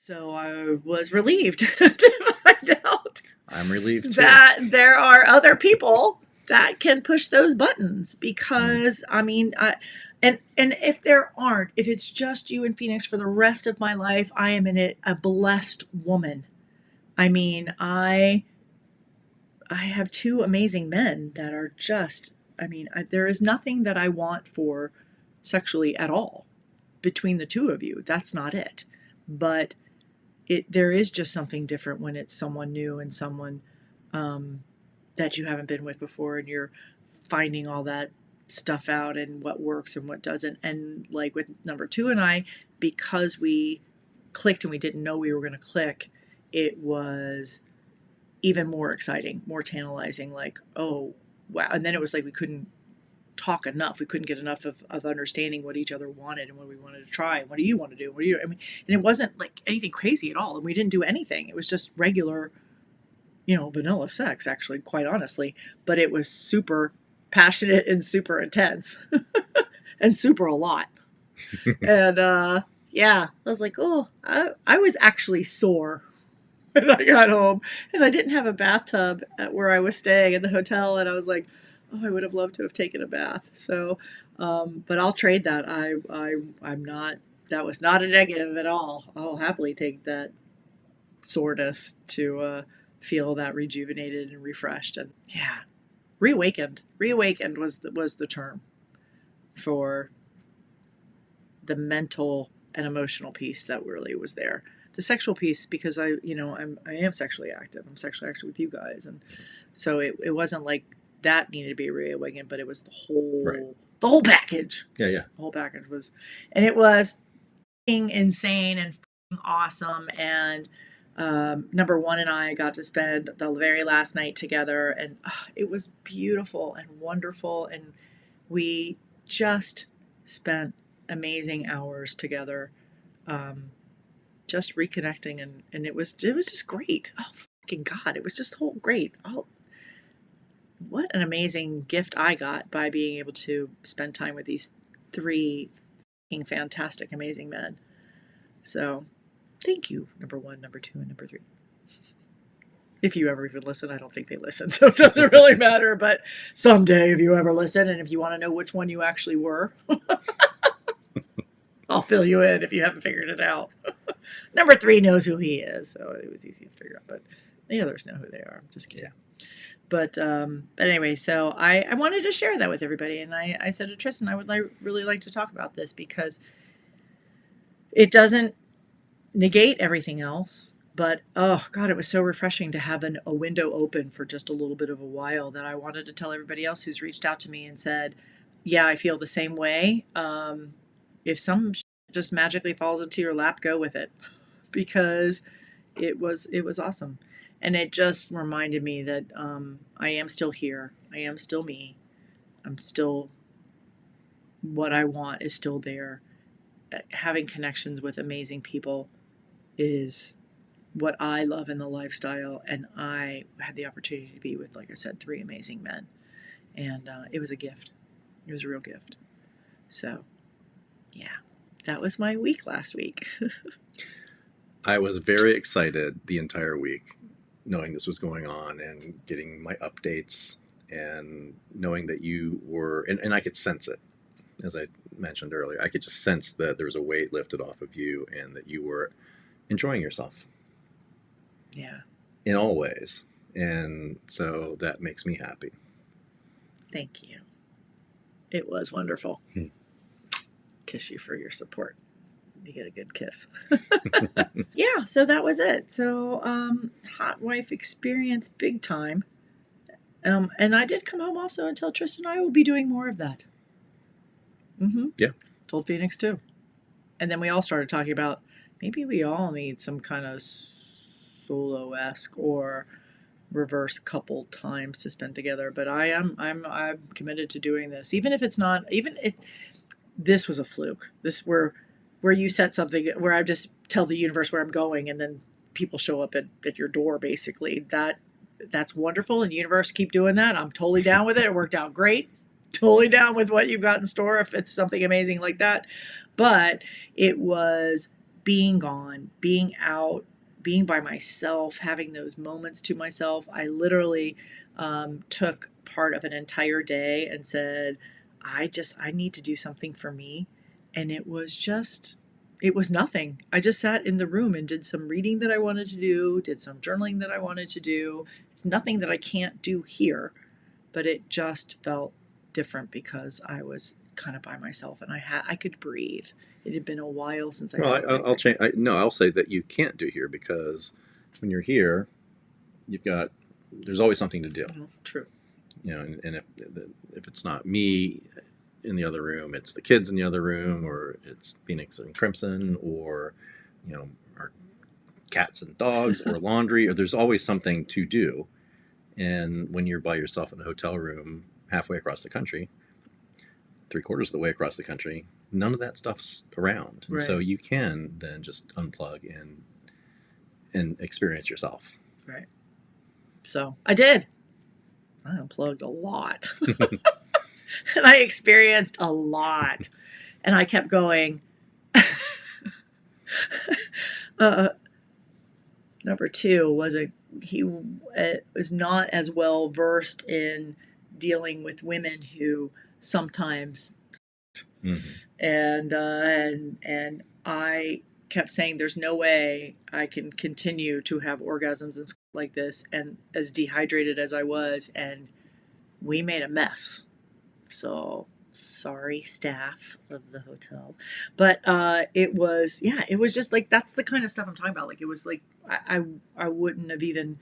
So I was relieved to find out I'm relieved too. that there are other people that can push those buttons because I mean, and if there aren't, if it's just you and Phoenix for the rest of my life, I am in it a blessed woman. I mean, I have two amazing men that are just. I mean, there is nothing that I want for sexually at all between the two of you. That's not it. But there is just something different when it's someone new and someone that you haven't been with before, and you're finding all that stuff out and what works and what doesn't. And like with number two and I, because we clicked and we didn't know we were going to click, it was even more exciting, more tantalizing. Like, oh wow! And then it was like we couldn't talk enough. We couldn't get enough of understanding what each other wanted and what we wanted to try. What do you want to do? What do you? I mean, and it wasn't like anything crazy at all. And we didn't do anything. It was just regular, vanilla sex. Actually, quite honestly, but it was super passionate and super intense, and super a lot. And yeah, I was like, oh, I was actually sore when I got home, and I didn't have a bathtub at where I was staying in the hotel, and I was like, oh, I would have loved to have taken a bath. So, but I'll trade that. I'm not. That was not a negative at all. I'll happily take that soreness to feel that rejuvenated and refreshed, and yeah, reawakened. Reawakened was the term for the mental and emotional piece that really was there. The sexual piece, because I am sexually active. I'm sexually active with you guys, and so it wasn't like that needed to be reawakened, but it was the whole package. Yeah. The whole package was, and it was insane and awesome. And number one and I got to spend the very last night together, and it was beautiful and wonderful, and we just spent amazing hours together, just reconnecting, and it was just great. Oh fucking God, it was just whole great. Oh, what an amazing gift I got by being able to spend time with these three fantastic, amazing men. So thank you, number one, number two, and number three. If you ever even listen, I don't think they listen, so it doesn't really matter, but someday if you ever listen, and if you want to know which one you actually were, I'll fill you in if you haven't figured it out. Number three knows who he is, so it was easy to figure out, but the others know who they are. I'm just kidding. Yeah. But anyway, so I wanted to share that with everybody, and I said to Tristan, I would really like to talk about this because it doesn't negate everything else, but oh God, it was so refreshing to have a window open for just a little bit of a while that I wanted to tell everybody else who's reached out to me and said, yeah, I feel the same way. If some just magically falls into your lap, go with it, because it was awesome. And it just reminded me that I am still here. I am still me. I'm still, what I want is still there. Having connections with amazing people is what I love in the lifestyle. And I had the opportunity to be with, like I said, three amazing men. And it was a gift. It was a real gift. So, yeah, that was my week last week. I was very excited the entire week, knowing this was going on and getting my updates and knowing that you were, and I could sense it, as I mentioned earlier. I could just sense that there was a weight lifted off of you and that you were enjoying yourself. Yeah. In all ways. And so that makes me happy. Thank you. It was wonderful. Kiss you for your support. You get a good kiss. Yeah, so that was it. So hot wife experience big time. And I did come home also and tell Tristan I will be doing more of that. Yeah. Told Phoenix too. And then we all started talking about maybe we all need some kind of solo-esque or reverse couple times to spend together. But I'm committed to doing this. Even if it's not, this was a fluke. This where you set something where I just tell the universe where I'm going and then people show up at your door, basically. That's wonderful. And universe, keep doing that. I'm totally down with it. It worked out great. Totally down with what you've got in store if it's something amazing like that. But it was being gone, being out, being by myself, having those moments to myself. I literally took part of an entire day and said, I need to do something for me. And it was nothing. I just sat in the room and did some reading that I wanted to do, did some journaling that I wanted to do. It's nothing that I can't do here, but it just felt different because I was kind of by myself and I could breathe. It had been a while since I felt I'll change. No, I'll say that you can't do here because when you're here, there's always something to do. True. And if it's not me in the other room, it's the kids in the other room, or it's Phoenix and Crimson, or our cats and dogs, or laundry, or there's always something to do. And when you're by yourself in a hotel room halfway across the country, 3/4 of the way across the country, none of that stuff's around. Right. So you can then just unplug and experience yourself. Right. So I did. I unplugged a lot. And I experienced a lot. And I kept going. Number 2 was he was not as well versed in dealing with women who sometimes and I kept saying there's no way I can continue to have orgasms and like this, and as dehydrated as I was, and we made a mess. So sorry, staff of the hotel, but it was just like, that's the kind of stuff I'm talking about. Like, it was like I wouldn't have even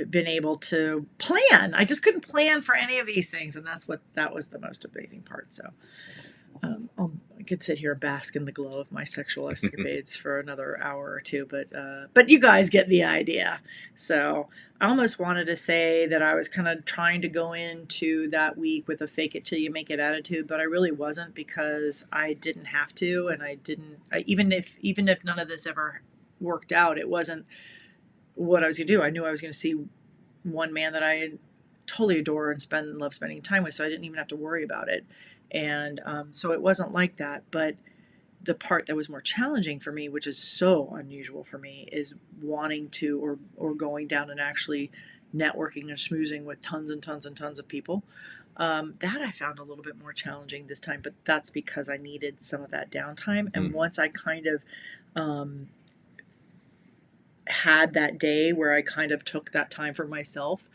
been able to plan. I just couldn't plan for any of these things, and that was the most amazing part. So I could sit here and bask in the glow of my sexual escapades for another hour or two, but you guys get the idea. So I almost wanted to say that I was kind of trying to go into that week with a fake it till you make it attitude, but I really wasn't, because I didn't have to, and even if none of this ever worked out, it wasn't what I was going to do. I knew I was going to see one man that I totally adore and love spending time with, so I didn't even have to worry about it. And so it wasn't like that. But the part that was more challenging for me, which is so unusual for me, is wanting to or going down and actually networking and schmoozing with tons and tons and tons of people. That I found a little bit more challenging this time, but that's because I needed some of that downtime. And once I kind of had that day where I kind of took that time for myself,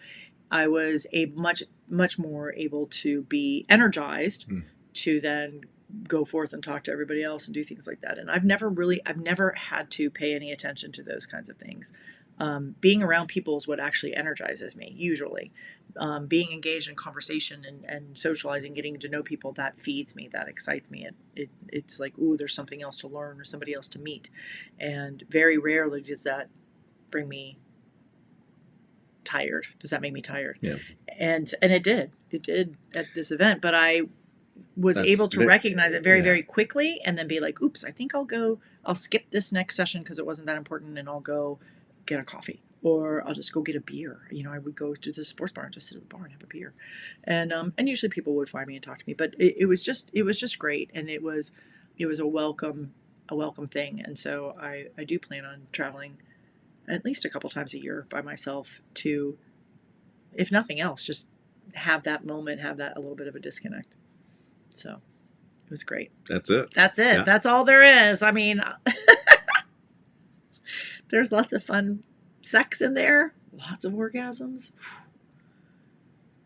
I was much more able to be energized to then go forth and talk to everybody else and do things like that. And I've never had to pay any attention to those kinds of things. Being around people is what actually energizes me, usually. Being engaged in conversation and socializing, getting to know people, that feeds me, that excites me. It's like, ooh, there's something else to learn or somebody else to meet. And very rarely does that bring me tired. Does that make me tired? Yeah. And it did at this event, but I was able to recognize it very quickly, and then be like, oops, I think I'll skip this next session because it wasn't that important, and I'll go get a coffee, or I'll just go get a beer. I would go to the sports bar and just sit at the bar and have a beer. And usually people would find me and talk to me, but it was just great. And it was a welcome thing. And so I do plan on traveling at least a couple times a year by myself to, if nothing else, just have that moment, have that a little bit of a disconnect. So it was great. That's it. Yeah. That's all there is. I mean, there's lots of fun sex in there, lots of orgasms.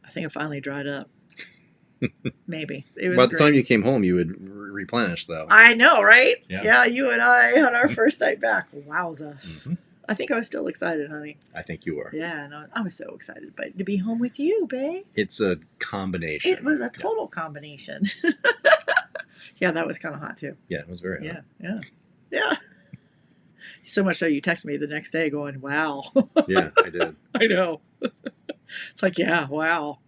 I think it finally dried up. Maybe. It was by the time you came home, you would replenish, though. I know, right? Yeah, you and I had our first night back. Wowza. Mm-hmm. I think I was still excited, honey. I think you were. Yeah, no, I was so excited, but to be home with you, babe. It's a combination. It was a total combination. Yeah, that was kind of hot, too. Yeah, it was very hot. Yeah. So much so you texted me the next day going, wow. Yeah, I did. I know. It's like, yeah, wow.